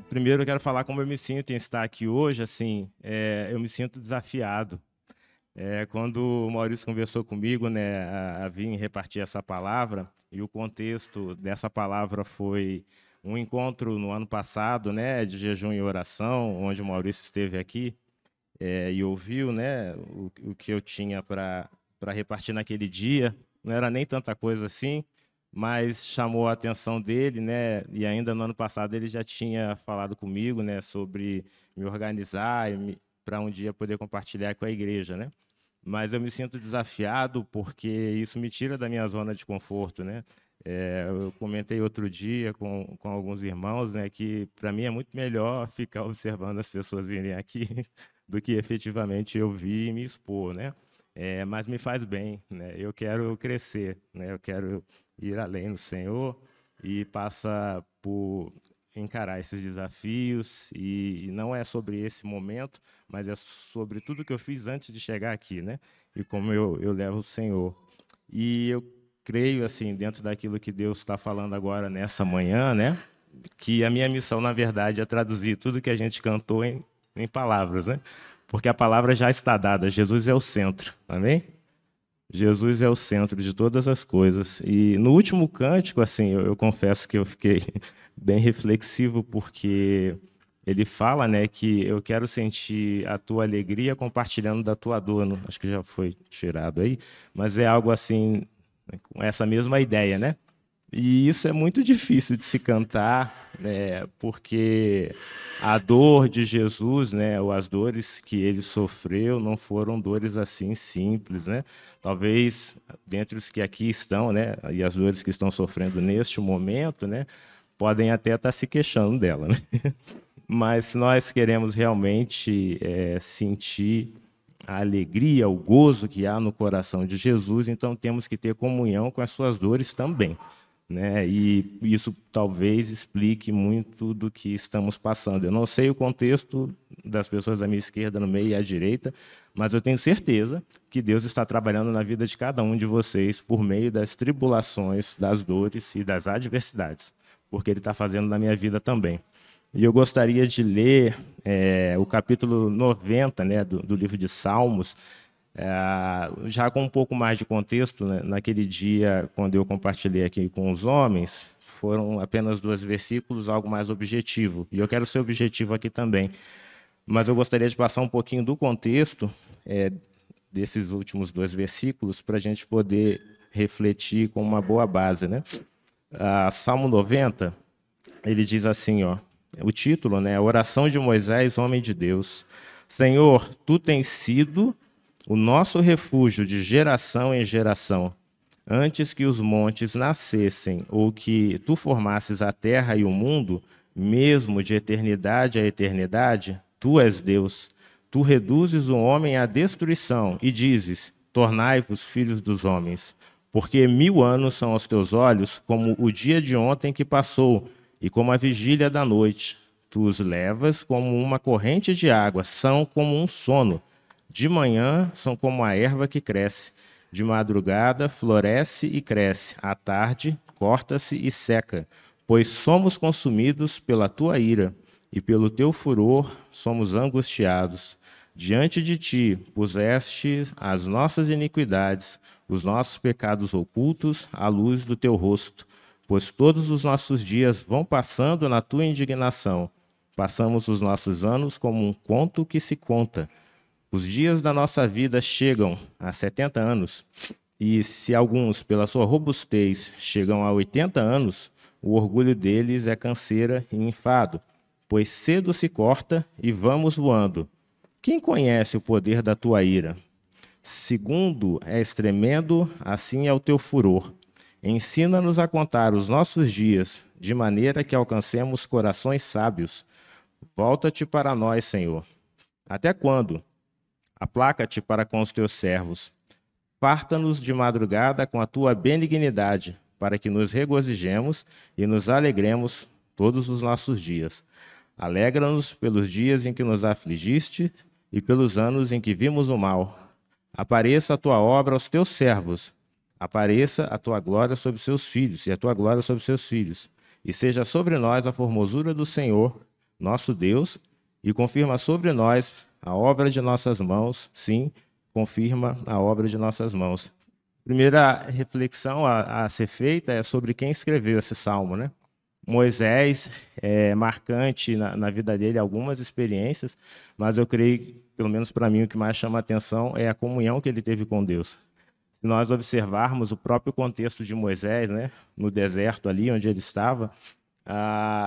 Primeiro eu quero falar como eu me sinto em estar aqui hoje. Assim, eu me sinto desafiado. Quando o Maurício conversou comigo, né, a vir repartir essa palavra, e o contexto dessa palavra foi um encontro no ano passado, né, de jejum e oração, onde o Maurício esteve aqui e ouviu, né, o que eu tinha para repartir naquele dia. Não era nem tanta coisa assim, mas chamou a atenção dele, né? E ainda no ano passado ele já tinha falado comigo, né, sobre me organizar para um dia poder compartilhar com a igreja, né? Mas eu me sinto desafiado porque isso me tira da minha zona de conforto, né? Eu comentei outro dia com alguns irmãos, né, que para mim é muito melhor ficar observando as pessoas virem aqui do que efetivamente eu vir e me expor, né? Mas me faz bem, né? Eu quero crescer, né? Eu quero ir além do Senhor e passa por encarar esses desafios, e não é sobre esse momento, mas é sobre tudo que eu fiz antes de chegar aqui, né? E como eu levo o Senhor. E eu creio, assim, dentro daquilo que Deus está falando agora nessa manhã, né? Que a minha missão, na verdade, é traduzir tudo que a gente cantou em palavras, né? Porque a palavra já está dada, Jesus é o centro, amém? Jesus é o centro de todas as coisas. E no último cântico, assim, eu confesso que eu fiquei bem reflexivo, porque ele fala, né, que eu quero sentir a tua alegria compartilhando da tua dor. Acho que já foi tirado aí, mas é algo assim, com essa mesma ideia, né? E isso é muito difícil de se cantar, né, porque a dor de Jesus, né, ou as dores que ele sofreu, não foram dores assim simples, né? Talvez dentre os que aqui estão, né, e as dores que estão sofrendo neste momento, né, podem até estar se queixando dela, né? Mas se nós queremos realmente sentir a alegria, o gozo que há no coração de Jesus, então temos que ter comunhão com as suas dores também, né? E isso talvez explique muito do que estamos passando. Eu não sei o contexto das pessoas da minha esquerda, no meio e à direita, mas eu tenho certeza que Deus está trabalhando na vida de cada um de vocês por meio das tribulações, das dores e das adversidades, porque Ele está fazendo na minha vida também. E eu gostaria de ler o capítulo 90, né, do livro de Salmos, já com um pouco mais de contexto, né? Naquele dia, quando eu compartilhei aqui com os homens, foram apenas 2 versículos, algo mais objetivo. E eu quero ser objetivo aqui também. Mas eu gostaria de passar um pouquinho do contexto desses últimos 2 versículos para a gente poder refletir com uma boa base, né? Salmo 90, ele diz assim, ó, o título, né? Oração de Moisés, homem de Deus. Senhor, tu tens sido o nosso refúgio de geração em geração. Antes que os montes nascessem, ou que tu formasses a terra e o mundo, mesmo de eternidade a eternidade, tu és Deus. Tu reduzes o homem à destruição e dizes, tornai-vos filhos dos homens. Porque 1000 anos são aos teus olhos como o dia de ontem que passou, e como a vigília da noite. Tu os levas como uma corrente de água, são como um sono. De manhã são como a erva que cresce, de madrugada floresce e cresce, à tarde corta-se e seca, pois somos consumidos pela tua ira, e pelo teu furor somos angustiados. Diante de ti puseste as nossas iniquidades, os nossos pecados ocultos, à luz do teu rosto, pois todos os nossos dias vão passando na tua indignação. Passamos os nossos anos como um conto que se conta. Os dias da nossa vida chegam a 70 anos, e se alguns, pela sua robustez, chegam a 80 anos, o orgulho deles é canseira e enfado, pois cedo se corta e vamos voando. Quem conhece o poder da tua ira? Segundo és tremendo, assim é o teu furor. Ensina-nos a contar os nossos dias, de maneira que alcancemos corações sábios. Volta-te para nós, Senhor. Até quando? Aplaca-te para com os teus servos. Farta-nos de madrugada com a tua benignidade, para que nos regozijemos e nos alegremos todos os nossos dias. Alegra-nos pelos dias em que nos afligiste e pelos anos em que vimos o mal. Apareça a tua obra aos teus servos, apareça a tua glória sobre seus filhos, e a tua glória sobre seus filhos. E seja sobre nós a formosura do Senhor, nosso Deus, e confirma sobre nós a obra de nossas mãos, sim, confirma a obra de nossas mãos. Primeira reflexão a ser feita é sobre quem escreveu esse salmo, né? Moisés é marcante na vida dele algumas experiências, mas eu creio, pelo menos para mim, o que mais chama a atenção é a comunhão que ele teve com Deus. Se nós observarmos o próprio contexto de Moisés, né, no deserto ali onde ele estava,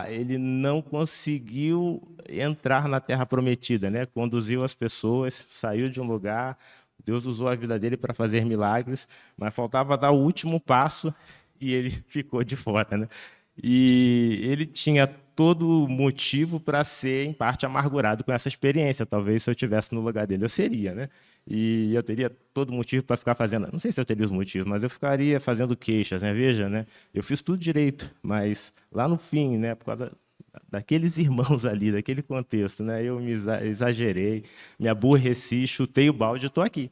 ele não conseguiu entrar na Terra Prometida, né? Conduziu as pessoas, saiu de um lugar, Deus usou a vida dele para fazer milagres, mas faltava dar o último passo e ele ficou de fora, né? E ele tinha todo motivo para ser, em parte, amargurado com essa experiência. Talvez se eu estivesse no lugar dele, eu seria, né? E eu teria todo motivo para ficar fazendo. Não sei se eu teria os motivos, mas eu ficaria fazendo queixas, né? Veja, né? Eu fiz tudo direito, mas lá no fim, né? Por causa daqueles irmãos ali, daquele contexto, né? Eu me exagerei, me aborreci, chutei o balde e estou aqui.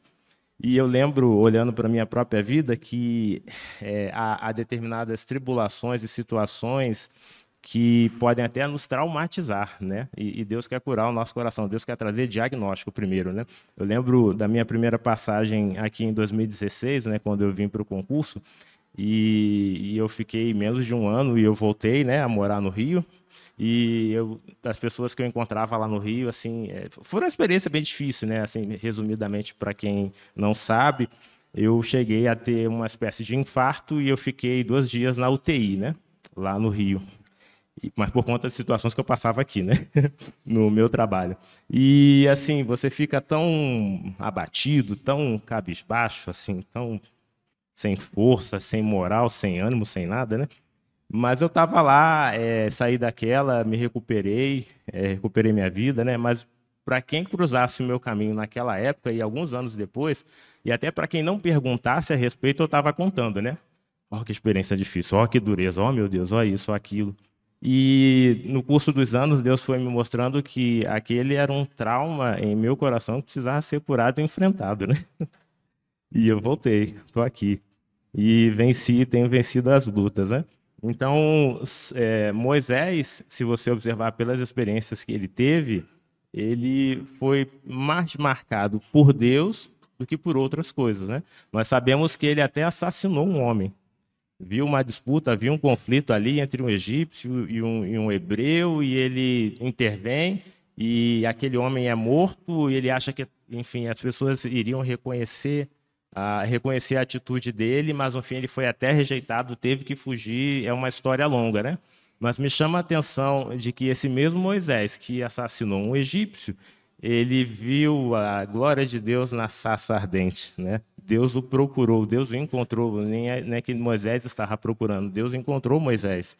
E eu lembro, olhando para a minha própria vida, que há determinadas tribulações e situações que podem até nos traumatizar, né? E Deus quer curar o nosso coração, Deus quer trazer diagnóstico primeiro, né? Eu lembro da minha primeira passagem aqui em 2016, né, quando eu vim para o concurso, e eu fiquei menos de um ano e eu voltei, né, a morar no Rio. E das pessoas que eu encontrava lá no Rio, assim, foi uma experiência bem difícil, né? Assim, resumidamente, para quem não sabe, eu cheguei a ter uma espécie de infarto e eu fiquei 2 dias na UTI, né? Lá no Rio. Mas por conta de situações que eu passava aqui, né? No meu trabalho. E, assim, você fica tão abatido, tão cabisbaixo, assim, tão sem força, sem moral, sem ânimo, sem nada, né? Mas eu estava lá, saí daquela, me recuperei, recuperei minha vida, né? Mas para quem cruzasse o meu caminho naquela época e alguns anos depois, e até para quem não perguntasse a respeito, eu estava contando, né? Ó, que experiência difícil, ó, que dureza, ó, meu Deus, ó isso, ó aquilo. E no curso dos anos, Deus foi me mostrando que aquele era um trauma em meu coração que precisava ser curado e enfrentado, né? E eu voltei, estou aqui. E venci, tenho vencido as lutas, né? Então, Moisés, se você observar pelas experiências que ele teve, ele foi mais marcado por Deus do que por outras coisas, né? Nós sabemos que ele até assassinou um homem. Viu uma disputa, viu um conflito ali entre um egípcio e um hebreu, e ele intervém, e aquele homem é morto, e ele acha que, enfim, as pessoas iriam reconhecer a atitude dele, mas no fim ele foi até rejeitado, teve que fugir, é uma história longa, né? Mas me chama a atenção de que esse mesmo Moisés que assassinou um egípcio, ele viu a glória de Deus na sarça ardente, né? Deus o procurou, Deus o encontrou, nem é que Moisés estava procurando, Deus encontrou Moisés.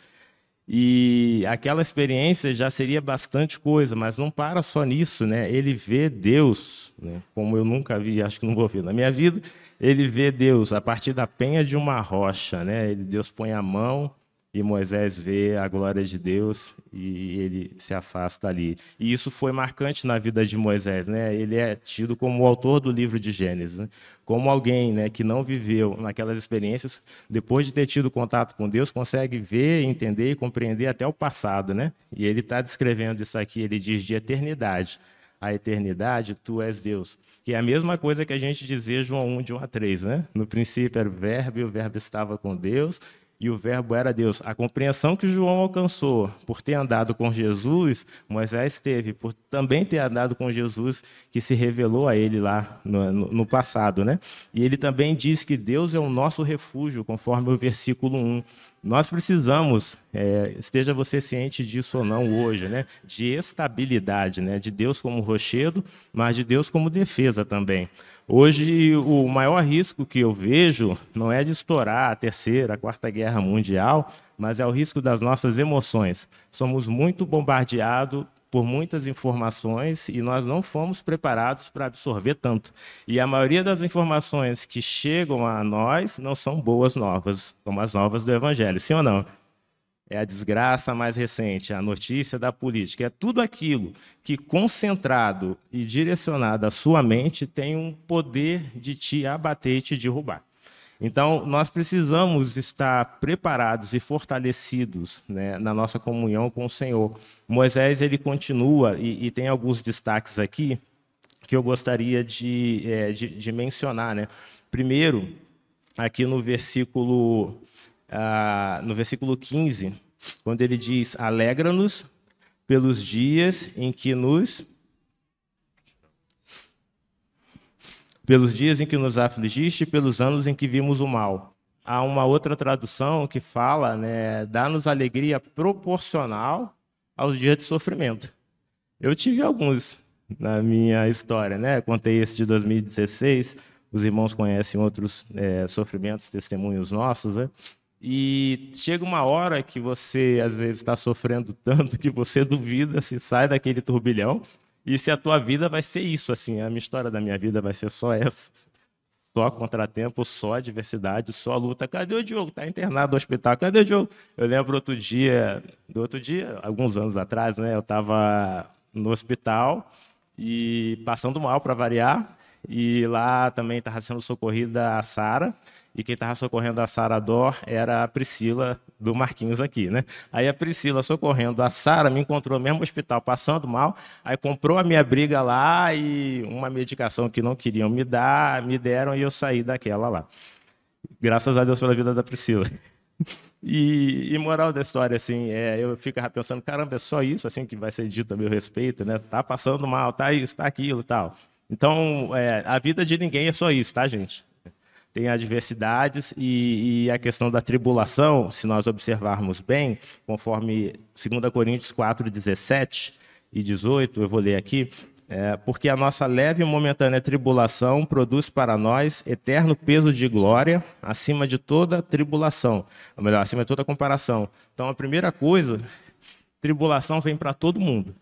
E aquela experiência já seria bastante coisa, mas não para só nisso, né? Ele vê Deus, né? Como eu nunca vi, acho que não vou ver na minha vida, ele vê Deus a partir da penha de uma rocha, né? Deus põe a mão e Moisés vê a glória de Deus e ele se afasta ali. E isso foi marcante na vida de Moisés, né? Ele é tido como o autor do livro de Gênesis, né? Como alguém, né, que não viveu naquelas experiências, depois de ter tido contato com Deus, consegue ver, entender e compreender até o passado, né? E ele está descrevendo isso aqui, ele diz de eternidade. A eternidade, tu és Deus. Que é a mesma coisa que a gente dizia João 1, de 1 a 3, né? No princípio era o verbo, e o verbo estava com Deus, e o verbo era Deus. A compreensão que João alcançou por ter andado com Jesus, Moisés teve, por também ter andado com Jesus, que se revelou a ele lá no passado, né? E ele também diz que Deus é o nosso refúgio, conforme o versículo 1. Nós precisamos, esteja você ciente disso ou não hoje, né, de estabilidade, né, de Deus como rochedo, mas de Deus como defesa também. Hoje, o maior risco que eu vejo não é de estourar a terceira, a quarta guerra mundial, mas é o risco das nossas emoções. Somos muito bombardeados por muitas informações e nós não fomos preparados para absorver tanto. E a maioria das informações que chegam a nós não são boas novas, como as novas do Evangelho, sim ou não? é a desgraça mais recente, a notícia da política. É tudo aquilo que, concentrado e direcionado à sua mente, tem um poder de te abater e te derrubar. Então, nós precisamos estar preparados e fortalecidos, né, na nossa comunhão com o Senhor. Moisés, ele continua, e tem alguns destaques aqui que eu gostaria de mencionar, né? Primeiro, aqui no versículo 15, quando ele diz: alegra-nos pelos dias em que nos afligiste e pelos anos em que vimos o mal. Há uma outra tradução que fala, né, dá-nos alegria proporcional aos dias de sofrimento. Eu tive alguns na minha história, né? Contei esse de 2016, os irmãos conhecem outros sofrimentos, testemunhos nossos, né? E chega uma hora que você, às vezes, está sofrendo tanto que você duvida se sai daquele turbilhão e se a tua vida vai ser isso, assim, a minha história da minha vida vai ser só essa. Só contratempo, só adversidade, só luta. Cadê o Diogo? Está internado no hospital. Cadê o Diogo? Eu lembro outro dia, alguns anos atrás, né? Eu estava no hospital e passando mal para variar. E lá também estava sendo socorrida a Sara. E quem estava socorrendo a Sara Dor era a Priscila do Marquinhos aqui, né? Aí a Priscila socorrendo a Sara me encontrou no mesmo hospital passando mal, aí comprou a minha briga lá e uma medicação que não queriam me dar, me deram e eu saí daquela lá. Graças a Deus pela vida da Priscila. E moral da história, assim, eu ficava pensando, caramba, é só isso assim que vai ser dito a meu respeito, né? Tá passando mal, tá isso, tá aquilo e tal. Então, a vida de ninguém é só isso, tá, gente? Tem adversidades e a questão da tribulação, se nós observarmos bem, conforme 2 Coríntios 4, 17 e 18, eu vou ler aqui, porque a nossa leve e momentânea tribulação produz para nós eterno peso de glória acima de toda tribulação, ou melhor, acima de toda comparação. Então, a primeira coisa, tribulação vem para todo mundo.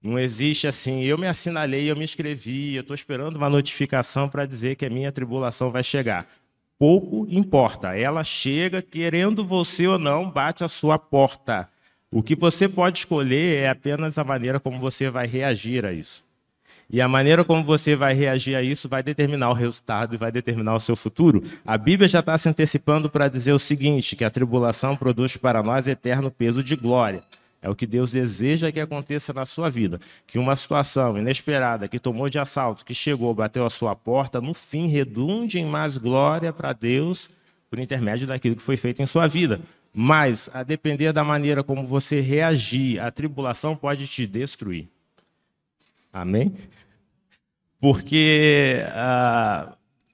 Não existe assim, eu me assinalei, eu me inscrevi, eu estou esperando uma notificação para dizer que a minha tribulação vai chegar. Pouco importa, ela chega, querendo você ou não, bate a sua porta. O que você pode escolher é apenas a maneira como você vai reagir a isso. E a maneira como você vai reagir a isso vai determinar o resultado e vai determinar o seu futuro. A Bíblia já está se antecipando para dizer o seguinte, que a tribulação produz para nós eterno peso de glória. É o que Deus deseja que aconteça na sua vida. Que uma situação inesperada, que tomou de assalto, que chegou, bateu a sua porta, no fim redunde em mais glória para Deus por intermédio daquilo que foi feito em sua vida. Mas, a depender da maneira como você reagir, a tribulação pode te destruir. Amém? Porque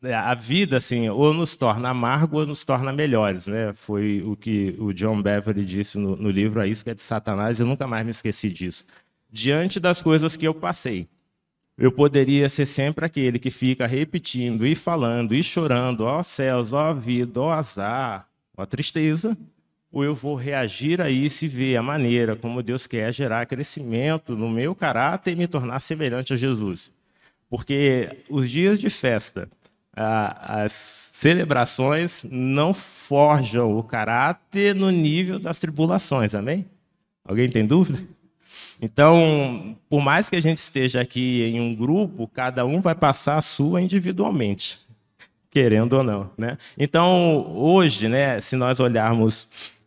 a vida, assim, ou nos torna amargo ou nos torna melhores, né? Foi o que o John Beverly disse no livro A Isca de Satanás, eu nunca mais me esqueci disso. Diante das coisas que eu passei, eu poderia ser sempre aquele que fica repetindo e falando e chorando, ó céus, ó vida, ó azar, ó tristeza, ou eu vou reagir a isso e ver a maneira como Deus quer gerar crescimento no meu caráter e me tornar semelhante a Jesus. Porque os dias de festa, as celebrações não forjam o caráter no nível das tribulações, amém? Alguém tem dúvida? Então, por mais que a gente esteja aqui em um grupo, cada um vai passar a sua individualmente, querendo ou não, né? Então, hoje, né, se nós olharmos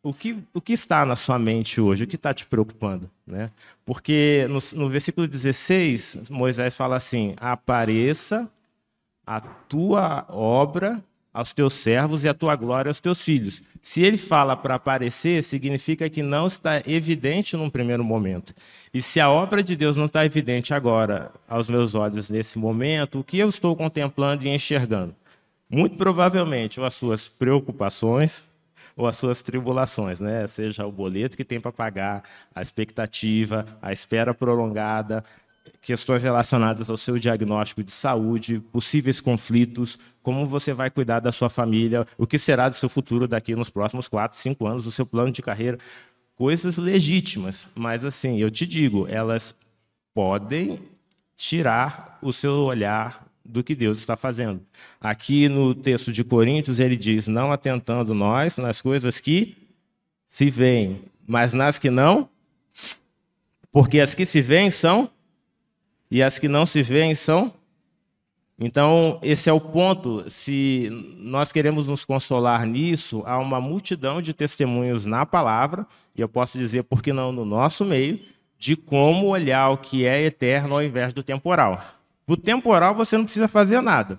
o que está na sua mente hoje, o que está te preocupando, né? Porque no versículo 16, Moisés fala assim: apareça a tua obra aos teus servos e a tua glória aos teus filhos. Se ele fala para aparecer, significa que não está evidente num primeiro momento. E se a obra de Deus não está evidente agora aos meus olhos nesse momento, o que eu estou contemplando e enxergando? Muito provavelmente ou as suas preocupações ou as suas tribulações, né? Seja o boleto que tem para pagar, a expectativa, a espera prolongada, questões relacionadas ao seu diagnóstico de saúde, possíveis conflitos, como você vai cuidar da sua família, o que será do seu futuro daqui nos próximos 4, 5 anos, o seu plano de carreira, coisas legítimas, mas assim, eu te digo, elas podem tirar o seu olhar do que Deus está fazendo. Aqui no texto de Coríntios ele diz, não atentando nós nas coisas que se veem, mas nas que não, porque as que se veem são, e as que não se veem são. Então, esse é o ponto. Se nós queremos nos consolar nisso, há uma multidão de testemunhos na palavra, e eu posso dizer, por que não no nosso meio, de como olhar o que é eterno ao invés do temporal. O temporal você não precisa fazer nada.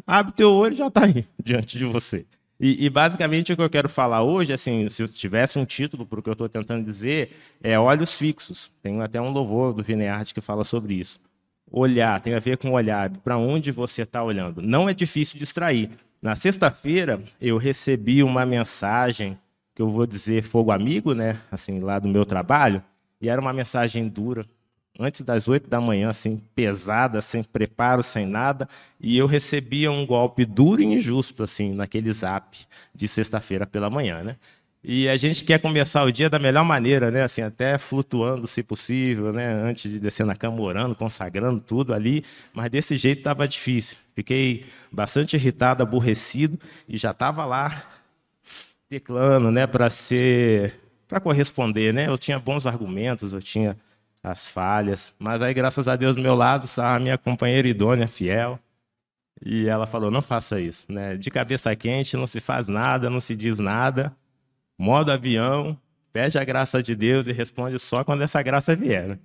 Abre teu olho e já está aí diante de você. E basicamente o que eu quero falar hoje, assim, se eu tivesse um título para o que eu estou tentando dizer, é olhos fixos. Tem até um louvor do Vineart que fala sobre isso. Olhar, tem a ver com olhar, para onde você está olhando. Não é difícil distrair. Na sexta-feira, eu recebi uma mensagem, que eu vou dizer fogo amigo, né, assim, lá do meu trabalho, e era uma mensagem dura, antes das 8 da manhã, assim, pesada, sem preparo, sem nada, e eu recebia um golpe duro e injusto, assim, naquele zap de sexta-feira pela manhã, né? E a gente quer começar o dia da melhor maneira, né? Assim, até flutuando, se possível, né? Antes de descer na cama, orando, consagrando tudo ali, mas desse jeito estava difícil. Fiquei bastante irritado, aborrecido, e já estava lá teclando, né? Para corresponder, né? Eu tinha bons argumentos, eu tinha as falhas, mas aí, graças a Deus, do meu lado estava a minha companheira idônea, fiel, e ela falou, não faça isso, né? De cabeça quente, não se faz nada, não se diz nada, modo avião, pede a graça de Deus e responde só quando essa graça vier, né?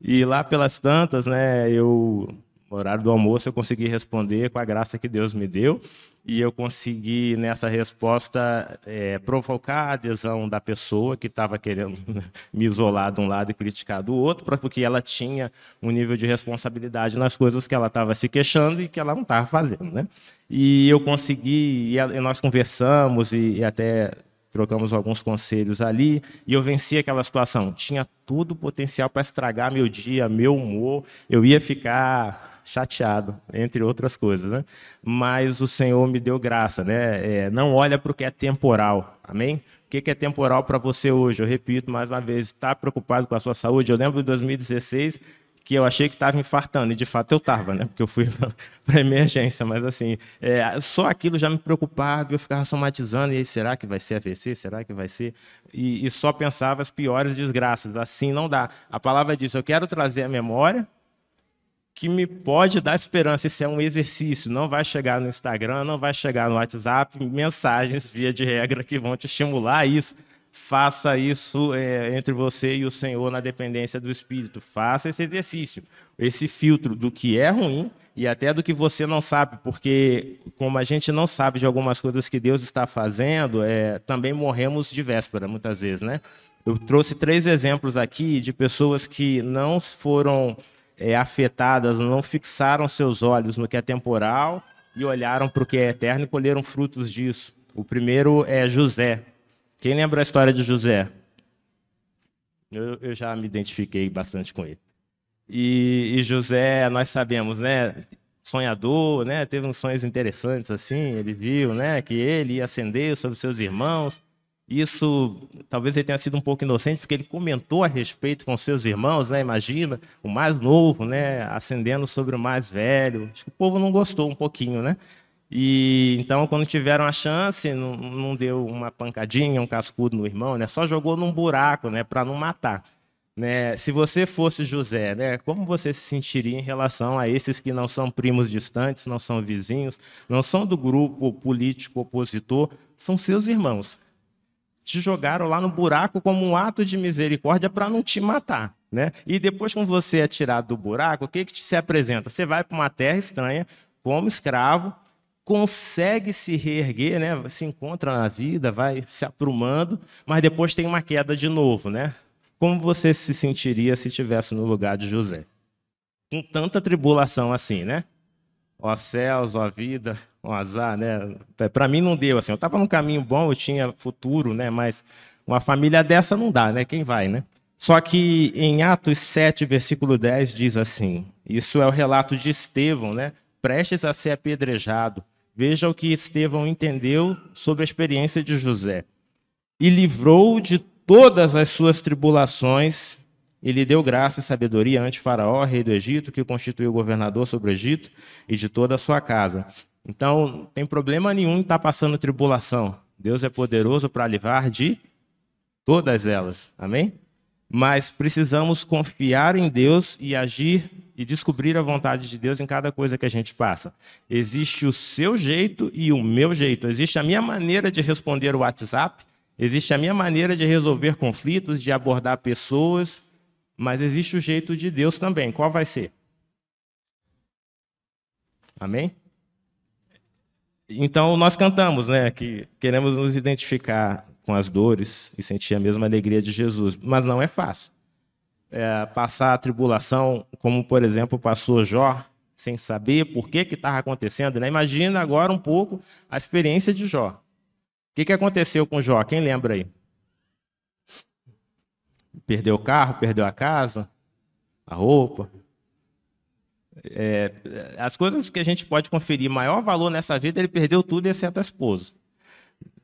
E lá pelas tantas, né, no horário do almoço, eu consegui responder com a graça que Deus me deu, e eu consegui, nessa resposta, provocar a adesão da pessoa que estava querendo me isolar de um lado e criticar do outro, porque ela tinha um nível de responsabilidade nas coisas que ela estava se queixando e que ela não estava fazendo, né? E eu consegui, e nós conversamos e até trocamos alguns conselhos ali, e eu venci aquela situação. Tinha tudo o potencial para estragar meu dia, meu humor, eu ia ficar chateado, entre outras coisas, né? Mas o Senhor me deu graça, né? Não olha para o que é temporal, amém? O que é temporal para você hoje? Eu repito mais uma vez, está preocupado com a sua saúde? Eu lembro de 2016, que eu achei que estava infartando, e de fato eu estava, né? Porque eu fui para emergência, mas assim, só aquilo já me preocupava, eu ficava somatizando, e aí, será que vai ser AVC? Será que vai ser? E só pensava as piores desgraças, assim não dá. A palavra diz, eu quero trazer a memória que me pode dar esperança. Isso é um exercício, não vai chegar no Instagram, não vai chegar no WhatsApp, mensagens, via de regra, que vão te estimular a isso. Faça isso entre você e o Senhor na dependência do Espírito. Faça esse exercício, esse filtro do que é ruim e até do que você não sabe, porque como a gente não sabe de algumas coisas que Deus está fazendo, também morremos de véspera, muitas vezes, né? Eu trouxe 3 exemplos aqui de pessoas que não foram afetadas, não fixaram seus olhos no que é temporal e olharam para o que é eterno e colheram frutos disso. O primeiro é José. Quem lembra a história de José? Eu já me identifiquei bastante com ele. E José, nós sabemos, né? Sonhador, né? Teve uns sonhos interessantes assim. Ele viu, né? Que ele ia ascender sobre seus irmãos. Isso, talvez ele tenha sido um pouco inocente, porque ele comentou a respeito com seus irmãos, né? Imagina, o mais novo, né? Ascendendo sobre o mais velho. Acho que o povo não gostou um pouquinho, né? E então, quando tiveram a chance, não deu uma pancadinha, um cascudo no irmão, né? Só jogou num buraco, né? Para não matar. Né? Se você fosse José, né? Como você se sentiria em relação a esses que não são primos distantes, não são vizinhos, não são do grupo político opositor, são seus irmãos? Te jogaram lá no buraco como um ato de misericórdia para não te matar, né? E depois, quando você é tirado do buraco, o que se apresenta? Você vai para uma terra estranha, como escravo, consegue se reerguer, né? Se encontra na vida, vai se aprumando, mas depois tem uma queda de novo, né? Como você se sentiria se estivesse no lugar de José? Com tanta tribulação assim, né? Ó céus, ó vida, ó azar, né? Para mim não deu assim. Eu estava num caminho bom, eu tinha futuro, né? Mas uma família dessa não dá, né? Quem vai, né? Só que em Atos 7, versículo 10 diz assim: isso é o relato de Estevão, né? Prestes a ser apedrejado. Veja o que Estevão entendeu sobre a experiência de José. E livrou de todas as suas tribulações. Ele deu graça e sabedoria ante Faraó, rei do Egito, que o constituiu governador sobre o Egito e de toda a sua casa. Então, não tem problema nenhum em estar passando tribulação. Deus é poderoso para livrar de Todas elas, amém? Mas precisamos confiar em Deus e agir e descobrir a vontade de Deus em cada coisa que a gente passa. Existe o seu jeito e o meu jeito. Existe a minha maneira de responder o WhatsApp, existe a minha maneira de resolver conflitos, de abordar pessoas, mas existe o jeito de Deus também. Qual vai ser? Amém? Então, nós cantamos, né, que queremos nos identificar com as dores e sentir a mesma alegria de Jesus, mas não é fácil. Passar a tribulação, como, por exemplo, passou Jó, sem saber por que estava acontecendo, né? Imagina agora um pouco a experiência de Jó. O que aconteceu com Jó? Quem lembra aí? Perdeu o carro, perdeu a casa, a roupa. As coisas que a gente pode conferir maior valor nessa vida, ele perdeu tudo, exceto a esposa.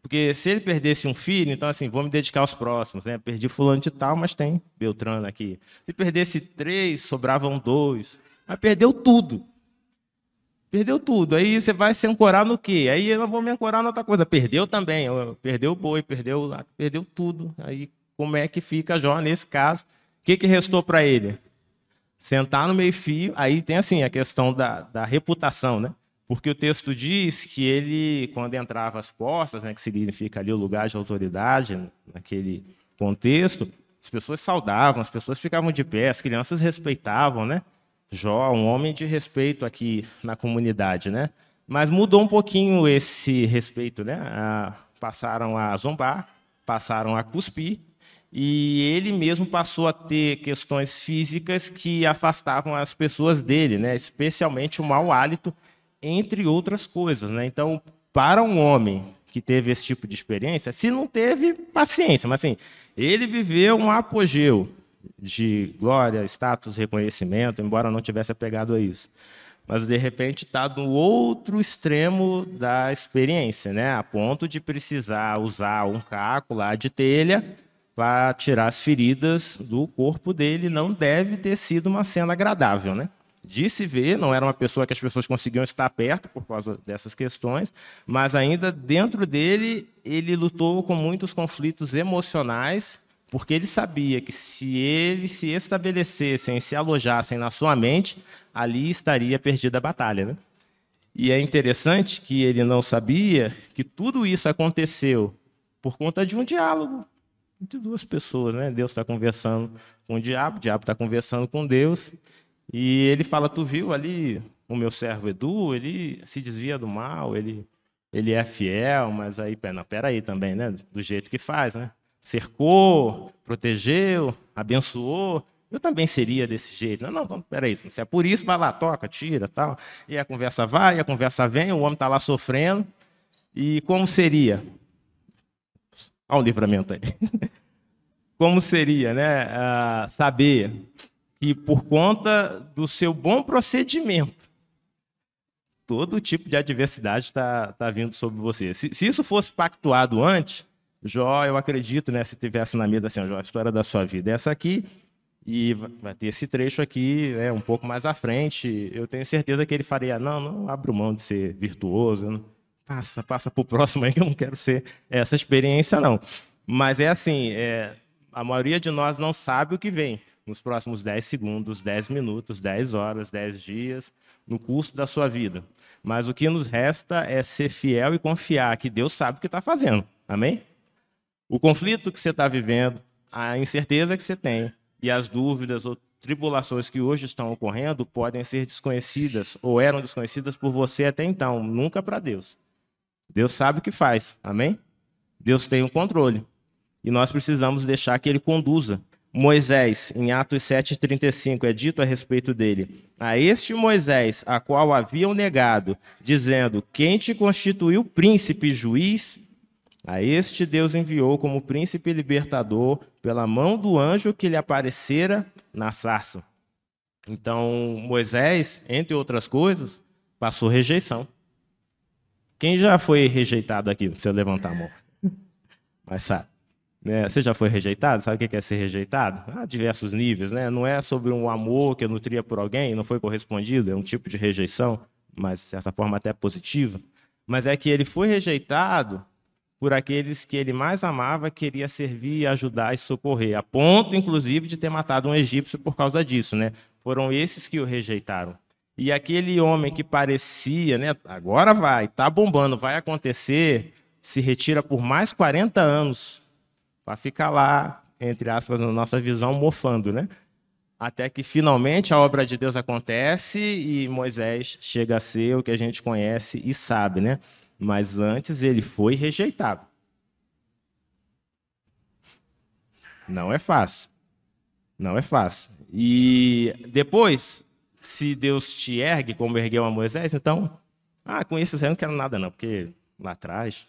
Porque se ele perdesse um filho, então assim, vou me dedicar aos próximos, né? Perdi fulano de tal, mas tem Beltrano aqui. Se perdesse 3, sobravam 2. Mas perdeu tudo. Perdeu tudo. Aí você vai se ancorar no quê? Aí eu não vou me ancorar em outra coisa. Perdeu também. Perdeu o boi, perdeu tudo. Aí como é que fica Jó nesse caso? O que restou para ele? Sentar no meio-fio. Aí tem assim a questão da reputação, né? Porque o texto diz que ele, quando entrava às portas, né, que significa ali o lugar de autoridade, naquele contexto, as pessoas saudavam, as pessoas ficavam de pé, as crianças respeitavam, né? Jó, um homem de respeito aqui na comunidade, né? Mas mudou um pouquinho esse respeito, né? Passaram a zombar, passaram a cuspir, e ele mesmo passou a ter questões físicas que afastavam as pessoas dele, né? Especialmente o mau hálito, entre outras coisas, né? Então, para um homem que teve esse tipo de experiência, se não teve, paciência, mas assim, ele viveu um apogeu de glória, status, reconhecimento, embora não tivesse apegado a isso. Mas, de repente, está no outro extremo da experiência, né? A ponto de precisar usar um caco lá de telha para tirar as feridas do corpo dele. Não deve ter sido uma cena agradável, né? De se ver, não era uma pessoa que as pessoas conseguiam estar perto por causa dessas questões, mas ainda dentro dele, ele lutou com muitos conflitos emocionais, porque ele sabia que se eles se estabelecessem, se alojassem na sua mente, ali estaria perdida a batalha, né? E é interessante que ele não sabia que tudo isso aconteceu por conta de um diálogo entre duas pessoas, né? Deus está conversando com o diabo está conversando com Deus, e ele fala, tu viu ali o meu servo Edu, ele se desvia do mal, ele é fiel, mas aí, peraí também, né? Do jeito que faz, né? Cercou, protegeu, abençoou, eu também seria desse jeito. Não, peraí, se é por isso, vai lá, toca, tira, tal. E a conversa vai, a conversa vem, o homem está lá sofrendo, e como seria? Olha o livramento aí. Como seria, né? Saber que por conta do seu bom procedimento, todo tipo de adversidade está vindo sobre você. Se isso fosse pactuado antes, Jó, eu acredito, né, se tivesse na mesa assim, Jó, a história da sua vida é essa aqui, e vai ter esse trecho aqui, né, um pouco mais à frente, eu tenho certeza que ele faria, não abro mão de ser virtuoso, não, passa para o próximo aí, que eu não quero ser essa experiência, não. Mas é assim, a maioria de nós não sabe o que vem nos próximos 10 segundos, 10 minutos, 10 horas, 10 dias, no curso da sua vida. Mas o que nos resta é ser fiel e confiar que Deus sabe o que está fazendo. Amém? O conflito que você está vivendo, a incerteza que você tem e as dúvidas ou tribulações que hoje estão ocorrendo podem ser desconhecidas ou eram desconhecidas por você até então, nunca para Deus. Deus sabe o que faz. Amém? Deus tem o controle. E nós precisamos deixar que Ele conduza. Moisés, em Atos 7,35, é dito a respeito dele: a este Moisés, a qual haviam negado, dizendo, quem te constituiu príncipe e juiz? A este Deus enviou como príncipe libertador pela mão do anjo que lhe aparecera na sarça. Então, Moisés, entre outras coisas, passou rejeição. Quem já foi rejeitado aqui? Não precisa levantar a mão. Mas sabe. Você já foi rejeitado? Sabe o que é ser rejeitado? Há diversos níveis, né? Não é sobre um amor que eu nutria por alguém, não foi correspondido, é um tipo de rejeição, mas de certa forma até positiva. Mas é que ele foi rejeitado por aqueles que ele mais amava, queria servir, ajudar e socorrer, a ponto, inclusive, de ter matado um egípcio por causa disso, né? Foram esses que o rejeitaram. E aquele homem que parecia, né, agora vai, tá bombando, vai acontecer, se retira por mais 40 anos para ficar lá, entre aspas, na nossa visão, mofando, né? Até que finalmente a obra de Deus acontece e Moisés chega a ser o que a gente conhece e sabe, né? Mas antes ele foi rejeitado. Não é fácil. Não é fácil. E depois, se Deus te ergue, como ergueu a Moisés, então, com isso eu não quero nada não, porque lá atrás,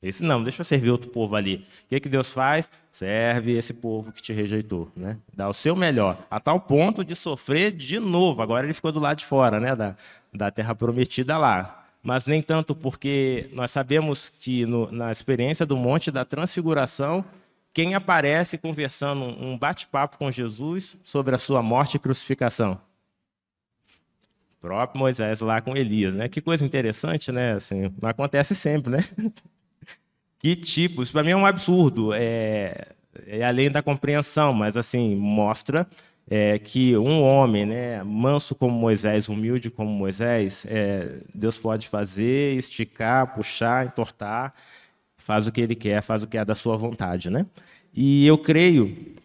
esse não, deixa eu servir outro povo ali. O que Deus faz? Serve esse povo que te rejeitou, né? Dá o seu melhor, a tal ponto de sofrer de novo. Agora ele ficou do lado de fora, né? Da terra prometida lá. Mas nem tanto, porque nós sabemos que na experiência do Monte da Transfiguração, quem aparece conversando, um bate-papo com Jesus sobre a sua morte e crucificação? O próprio Moisés lá com Elias, né? Que coisa interessante, né? Assim, não acontece sempre, né? Que tipo? Isso para mim é um absurdo, é além da compreensão, mas assim mostra que um homem, né, manso como Moisés, humilde como Moisés, Deus pode fazer, esticar, puxar, entortar, faz o que ele quer, faz o que é da sua vontade, né? E eu creio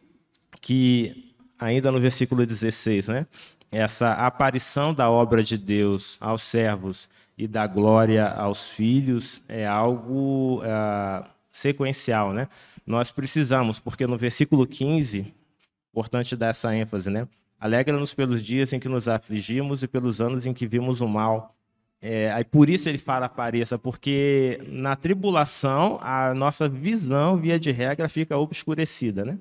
que ainda no versículo 16, né, essa aparição da obra de Deus aos servos e da glória aos filhos é algo sequencial, né? Nós precisamos, porque no versículo 15, importante dar essa ênfase, né? Alegra-nos pelos dias em que nos afligimos e pelos anos em que vimos o mal. Aí por isso ele fala apareça, porque na tribulação a nossa visão, via de regra, fica obscurecida, né?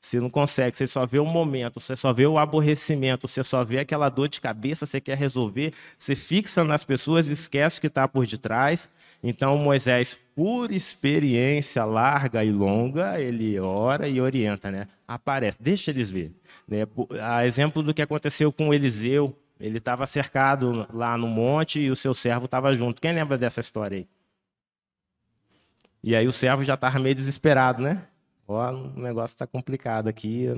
Você não consegue, você só vê o momento, você só vê o aborrecimento, você só vê aquela dor de cabeça, você quer resolver, você fixa nas pessoas e esquece o que está por detrás. Então, Moisés, por experiência larga e longa, ele ora e orienta, né? Aparece, deixa eles ver. Né? A exemplo do que aconteceu com Eliseu, ele estava cercado lá no monte e o seu servo estava junto. Quem lembra dessa história aí? E aí o servo já estava meio desesperado, né? Ó, o negócio está complicado aqui.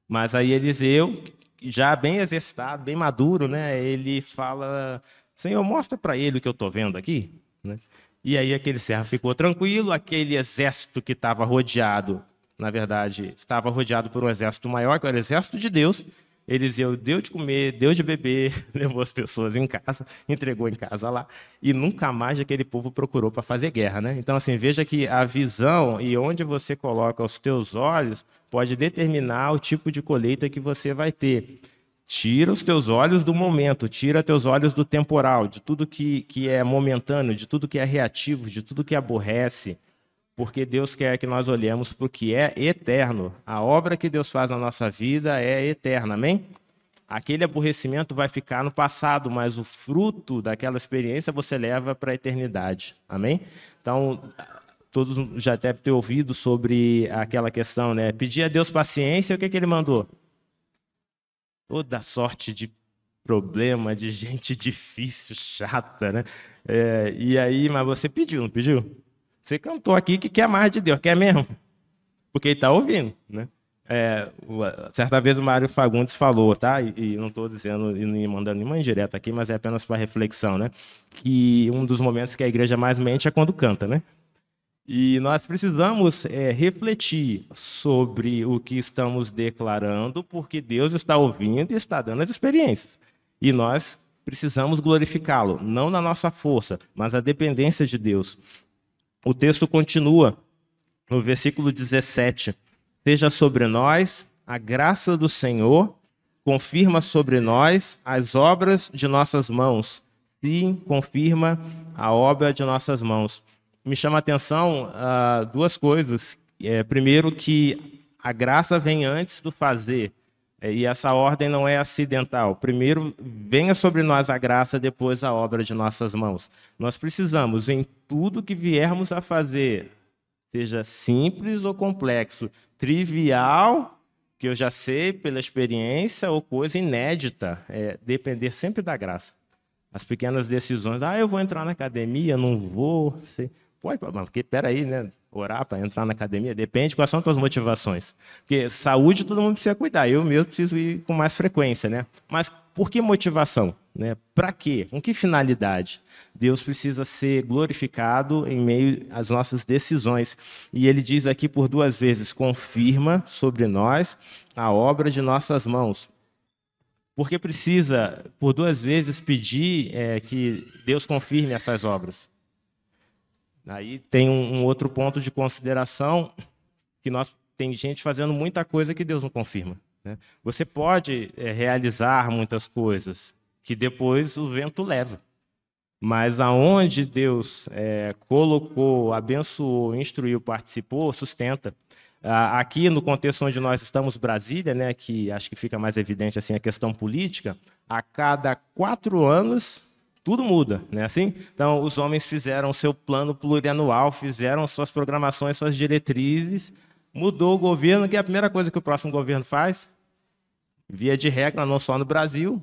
Mas aí Eliseu, já bem exercitado, bem maduro, né? Ele fala, Senhor, mostra para ele o que eu estou vendo aqui. Né? E aí aquele servo ficou tranquilo, aquele exército que estava rodeado, na verdade, estava rodeado por um exército maior, que era o exército de Deus. Eliseu deu de comer, deu de beber, levou as pessoas em casa, entregou em casa lá, e nunca mais aquele povo procurou para fazer guerra, né? Então, assim, veja que a visão e onde você coloca os teus olhos pode determinar o tipo de colheita que você vai ter. Tira os teus olhos do momento, tira teus olhos do temporal, de tudo que é momentâneo, de tudo que é reativo, de tudo que aborrece, porque Deus quer que nós olhemos para o que é eterno. A obra que Deus faz na nossa vida é eterna, amém? Aquele aborrecimento vai ficar no passado, mas o fruto daquela experiência você leva para a eternidade, amém? Então, todos já devem ter ouvido sobre aquela questão, né? Pedir a Deus paciência, o que ele mandou? Toda sorte de problema, de gente difícil, chata, né? E aí, mas você pediu, não pediu? Você cantou aqui que quer mais de Deus, quer mesmo? Porque ele está ouvindo, né? Certa vez o Mário Fagundes falou, tá? E não estou dizendo e nem mandando nenhuma indireta aqui, mas é apenas para reflexão, né? Que um dos momentos que a igreja mais mente é quando canta, né? E nós precisamos refletir sobre o que estamos declarando, porque Deus está ouvindo e está dando as experiências. E nós precisamos glorificá-lo, não na nossa força, mas a dependência de Deus. O texto continua no versículo 17. Seja sobre nós a graça do Senhor, confirma sobre nós as obras de nossas mãos. Sim, confirma a obra de nossas mãos. Me chama a atenção duas coisas. Primeiro, que a graça vem antes do fazer. E essa ordem não é acidental. Primeiro, venha sobre nós a graça, depois a obra de nossas mãos. Nós precisamos, em tudo que viermos a fazer, seja simples ou complexo, trivial, que eu já sei pela experiência, ou coisa inédita, depender sempre da graça. As pequenas decisões, eu vou entrar na academia, não vou, sei. Pode, mas porque, peraí, né? Orar para entrar na academia, depende quais são as tuas motivações. Porque saúde todo mundo precisa cuidar, eu mesmo preciso ir com mais frequência, né? Mas por que motivação? Né? Para quê? Com que finalidade? Deus precisa ser glorificado em meio às nossas decisões. E ele diz aqui por 2 vezes, confirma sobre nós a obra de nossas mãos. Porque precisa, por 2 vezes, pedir que Deus confirme essas obras. Aí tem um outro ponto de consideração, que tem gente fazendo muita coisa que Deus não confirma. Né? Você pode realizar muitas coisas que depois o vento leva. Mas aonde Deus colocou, abençoou, instruiu, participou, sustenta. Aqui no contexto onde nós estamos, Brasília, né, que acho que fica mais evidente assim a questão política, a cada 4 anos tudo muda, né? Assim, então os homens fizeram seu plano plurianual, fizeram suas programações, suas diretrizes, mudou o governo, que é a primeira coisa que o próximo governo faz, via de regra, não só no Brasil,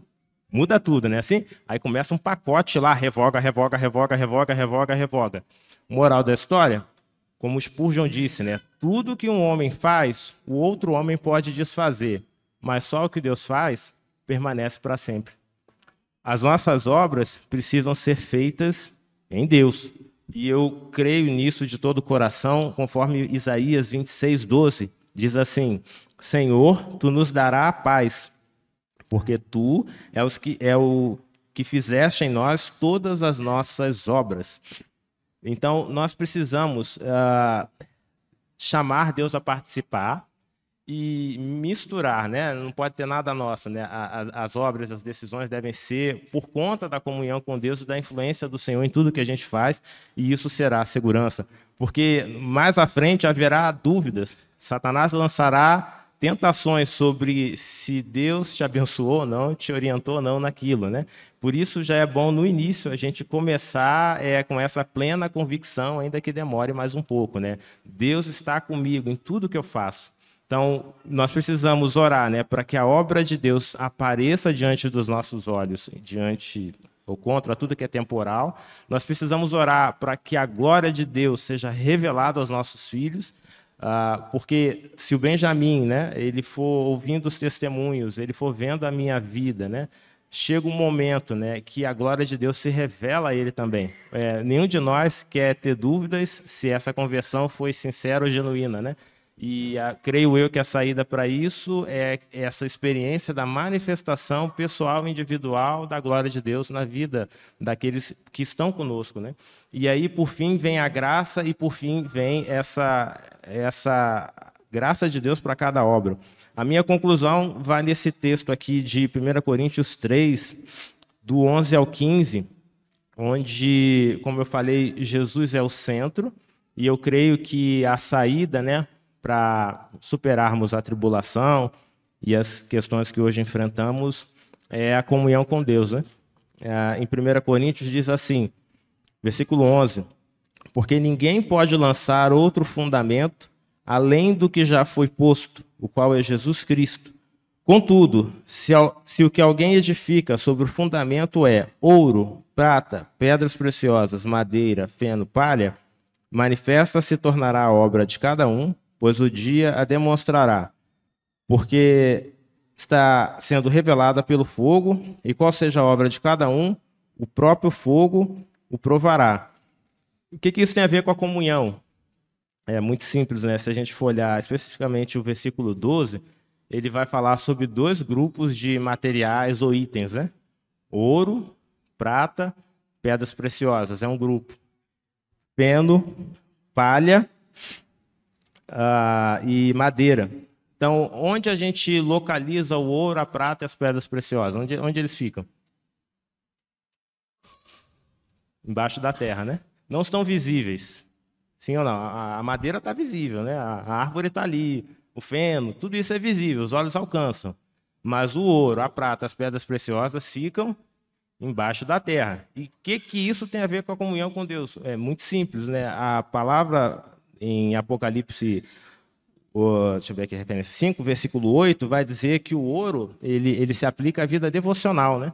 muda tudo, né? Assim, aí começa um pacote lá, revoga, revoga, revoga, revoga, revoga, revoga. Moral da história, como Spurgeon disse, né? Tudo que um homem faz, o outro homem pode desfazer, mas só o que Deus faz permanece para sempre. As nossas obras precisam ser feitas em Deus. E eu creio nisso de todo o coração, conforme Isaías 26:12, diz assim: Senhor, tu nos dará a paz, porque tu é o que fizeste em nós todas as nossas obras. Então, nós precisamos chamar Deus a participar e misturar, né? Não pode ter nada nosso, né? As obras, as decisões devem ser por conta da comunhão com Deus e da influência do Senhor em tudo que a gente faz, e isso será a segurança. Porque mais à frente haverá dúvidas. Satanás lançará tentações sobre se Deus te abençoou ou não, te orientou ou não naquilo, né? Por isso já é bom no início a gente começar com essa plena convicção, ainda que demore mais um pouco, né? Deus está comigo em tudo que eu faço. Então, nós precisamos orar, né, para que a obra de Deus apareça diante dos nossos olhos, diante ou contra tudo que é temporal. Nós precisamos orar para que a glória de Deus seja revelada aos nossos filhos, porque se o Benjamin, né, ele for ouvindo os testemunhos, ele for vendo a minha vida, né, chega um momento, né, que a glória de Deus se revela a ele também. Nenhum de nós quer ter dúvidas se essa conversão foi sincera ou genuína, né? E creio eu que a saída para isso é essa experiência da manifestação pessoal, individual da glória de Deus na vida daqueles que estão conosco, né? E aí, por fim, vem a graça e, por fim, vem essa graça de Deus para cada obra. A minha conclusão vai nesse texto aqui de 1 Coríntios 3, do 11 ao 15, onde, como eu falei, Jesus é o centro, e eu creio que a saída, né, para superarmos a tribulação e as questões que hoje enfrentamos é a comunhão com Deus, né? Em 1 Coríntios diz assim, versículo 11, porque ninguém pode lançar outro fundamento além do que já foi posto, o qual é Jesus Cristo. Contudo, se o que alguém edifica sobre o fundamento é ouro, prata, pedras preciosas, madeira, feno, palha, manifesta se tornará a obra de cada um, pois o dia a demonstrará, porque está sendo revelada pelo fogo, e qual seja a obra de cada um, o próprio fogo o provará. O que isso tem a ver com a comunhão? É muito simples, né? Se a gente for olhar especificamente o versículo 12, ele vai falar sobre 2 grupos de materiais ou itens, né? Ouro, prata, pedras preciosas, é um grupo. Feno, palha, e madeira. Então, onde a gente localiza o ouro, a prata e as pedras preciosas? Onde eles ficam? Embaixo da terra, né? Não estão visíveis. Sim ou não? A madeira está visível, né? A árvore está ali, o feno, tudo isso é visível, os olhos alcançam. Mas o ouro, a prata, as pedras preciosas ficam embaixo da terra. E o que isso tem a ver com a comunhão com Deus? É muito simples, né? A palavra em Apocalipse, deixa eu ver aqui a referência, 5, versículo 8, vai dizer que o ouro ele se aplica à vida devocional, né?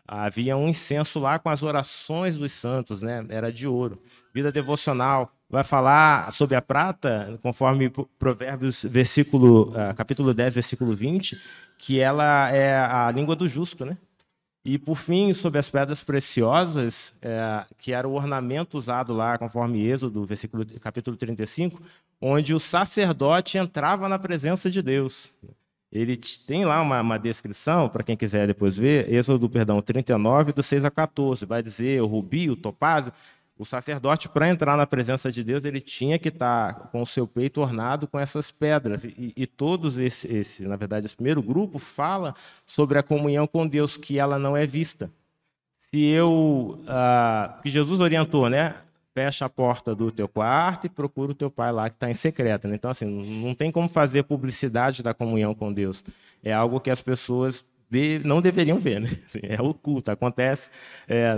Havia um incenso lá com as orações dos santos, né? Era de ouro. Vida devocional vai falar sobre a prata, conforme Provérbios, capítulo 10, versículo 20, que ela é a língua do justo, né? E, por fim, sobre as pedras preciosas, que era o ornamento usado lá, conforme Êxodo, capítulo 35, onde o sacerdote entrava na presença de Deus. Ele tem lá uma descrição, para quem quiser depois ver, Êxodo, 39, do 6 a 14, vai dizer o rubi, o topázio. O sacerdote, para entrar na presença de Deus, ele tinha que estar com o seu peito ornado com essas pedras. E todos na verdade, esse primeiro grupo fala sobre a comunhão com Deus, que ela não é vista. Que Jesus orientou, né? Fecha a porta do teu quarto e procura o teu pai lá que está em secreto. Né? Então, assim, não tem como fazer publicidade da comunhão com Deus. É algo que as pessoas não deveriam ver, né? Assim, é oculto, acontece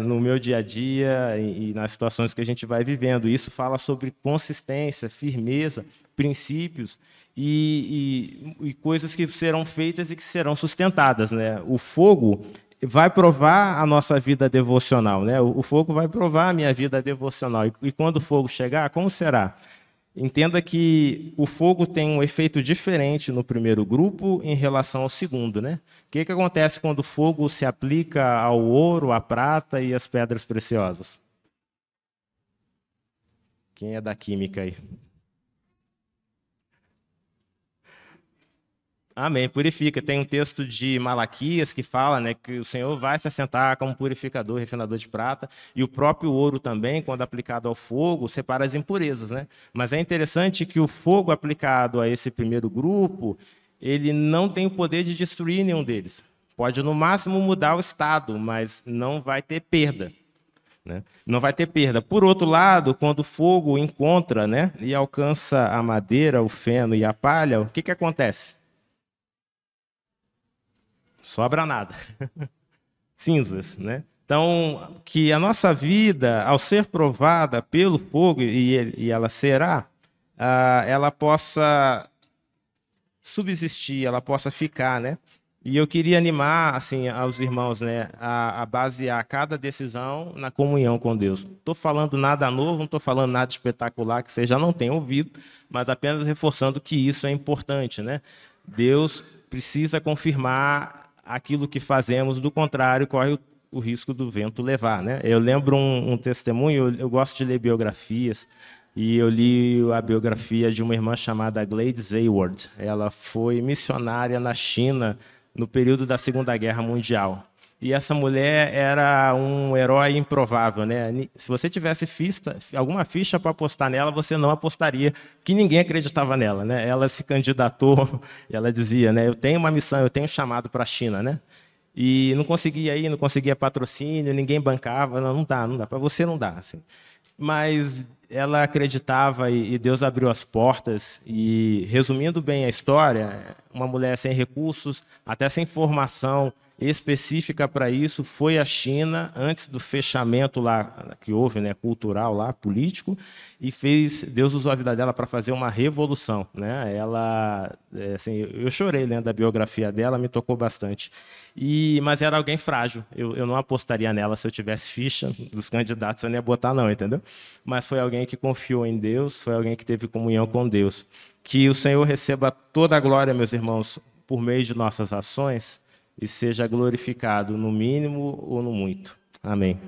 no meu dia a dia e nas situações que a gente vai vivendo. Isso fala sobre consistência, firmeza, princípios e coisas que serão feitas e que serão sustentadas, né? O fogo vai provar a nossa vida devocional, né? O fogo vai provar a minha vida devocional. E quando o fogo chegar, como será? Entenda que o fogo tem um efeito diferente no primeiro grupo em relação ao segundo, né? O que acontece quando o fogo se aplica ao ouro, à prata e às pedras preciosas? Quem é da química aí? Amém, purifica. Tem um texto de Malaquias que fala, né, que o Senhor vai se assentar como purificador, refinador de prata, e o próprio ouro também, quando aplicado ao fogo, separa as impurezas, né? Mas é interessante que o fogo aplicado a esse primeiro grupo, ele não tem o poder de destruir nenhum deles. Pode, no máximo, mudar o estado, mas não vai ter perda. Né? Não vai ter perda. Por outro lado, quando o fogo encontra, né, e alcança a madeira, o feno e a palha, o que acontece? Sobra nada. Cinzas, né? Então, que a nossa vida, ao ser provada pelo fogo, e ela será, ela possa subsistir, ela possa ficar, né? E eu queria animar, assim, aos irmãos, né, a basear cada decisão na comunhão com Deus. Não estou falando nada novo, não estou falando nada espetacular que vocês já não tenham ouvido, mas apenas reforçando que isso é importante, né? Deus precisa confirmar aquilo que fazemos, do contrário, corre o risco do vento levar, né? Eu lembro um testemunho, eu gosto de ler biografias, e eu li a biografia de uma irmã chamada Gladys Aylward. Ela foi missionária na China no período da Segunda Guerra Mundial. E essa mulher era um herói improvável, né? Se você tivesse alguma ficha para apostar nela, você não apostaria, porque ninguém acreditava nela, né? Ela se candidatou, e ela dizia, né? Eu tenho uma missão, eu tenho um chamado para a China, né? E não conseguia ir, não conseguia patrocínio, ninguém bancava, não dá, para você não dá, assim. Mas ela acreditava e Deus abriu as portas. E, resumindo bem a história, uma mulher sem recursos, até sem formação específica para isso, foi à China antes do fechamento lá que houve, né, cultural lá, político, e Deus usou a vida dela para fazer uma revolução, né? Ela, assim, eu chorei lendo a biografia dela, me tocou bastante. Mas era alguém frágil. Eu não apostaria nela se eu tivesse ficha dos candidatos, eu não ia botar não, entendeu? Mas foi alguém que confiou em Deus, foi alguém que teve comunhão com Deus. Que o Senhor receba toda a glória, meus irmãos, por meio de nossas ações, e seja glorificado no mínimo ou no muito. Amém.